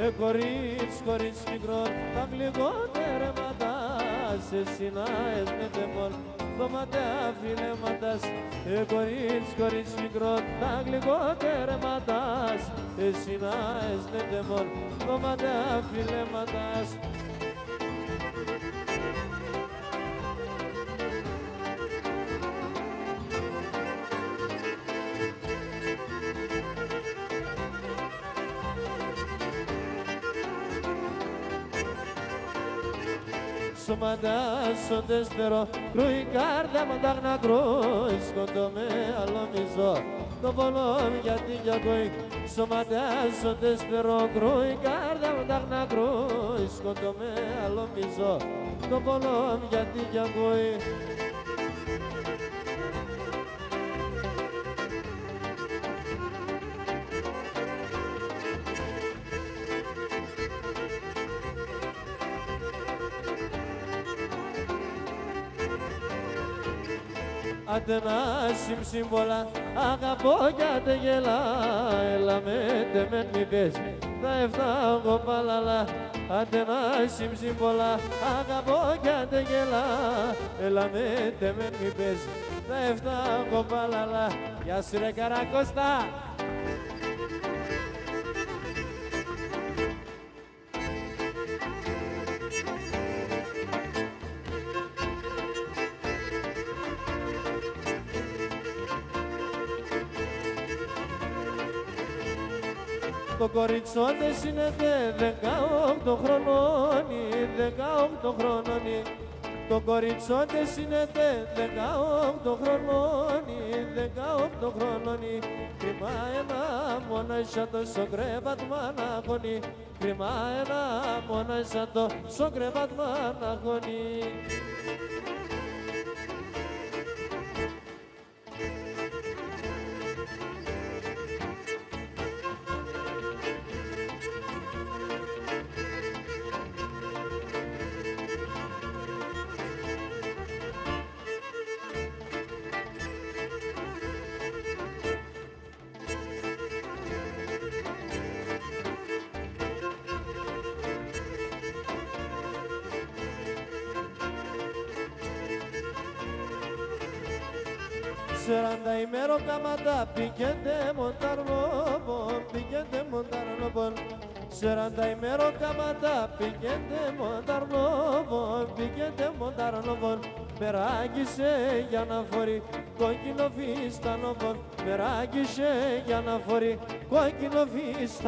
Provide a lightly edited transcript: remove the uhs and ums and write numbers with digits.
κορίτσι, κορίτσι μικρό, τα γλυγότερεματά, εσύ να έσμετε μόνο, το ματέα φιλέματας. Κορίτσι, κορίτσι μικρό, τα γλυγότερεματά, εσύ να έσμετε μόνο, το ματέα φιλέματας. Σωματάς οντεστερό, κρούει κάρδια μου τάχνα κρούει, σκοτώ με αλομιζώ, το πονό γιατί κι ακούει. Σωματάς οντεστερό, κρούει κάρδια μου τάχνα κρούει, σκοτώ με αλομιζώ, το πονό γιατί κι ακούει. Άντε να συμψήμπολα, αγαπώ κι άντε γελά, έλα με τεμέν μη πες, θα έφταγω παλαλά. Άντε να συμψήμπολα, αγαπώ κι άντε γελά, έλα με τεμέν μη πες, θα έφταγω παλαλά. Γεια σου ρε Καρακώστα! Το κοριτσότες είναι 18 χρονών, 18 χρονών. Το κοριτσότες είναι 18 χρονών, 18 χρονών. Κρίμα ένα μονάχα το σοκρέβατμα να χωνεί, κρίμα ένα μονάχα το σοκρέβατμα να χωνεί. Σεράντα ημέρο καματά πηγαίνετε μονταρνόπον, πηγαίνετε μονταρνόπον. Σεράντα ημέρο καματά πηγαίνετε μονταρνόπον, πηγαίνετε μονταρνόπον. Μεράγγισε για να φορεί κόκκινο φιστανόπον, μεράγγισε για να φορεί κόκκινο φιστανόπον.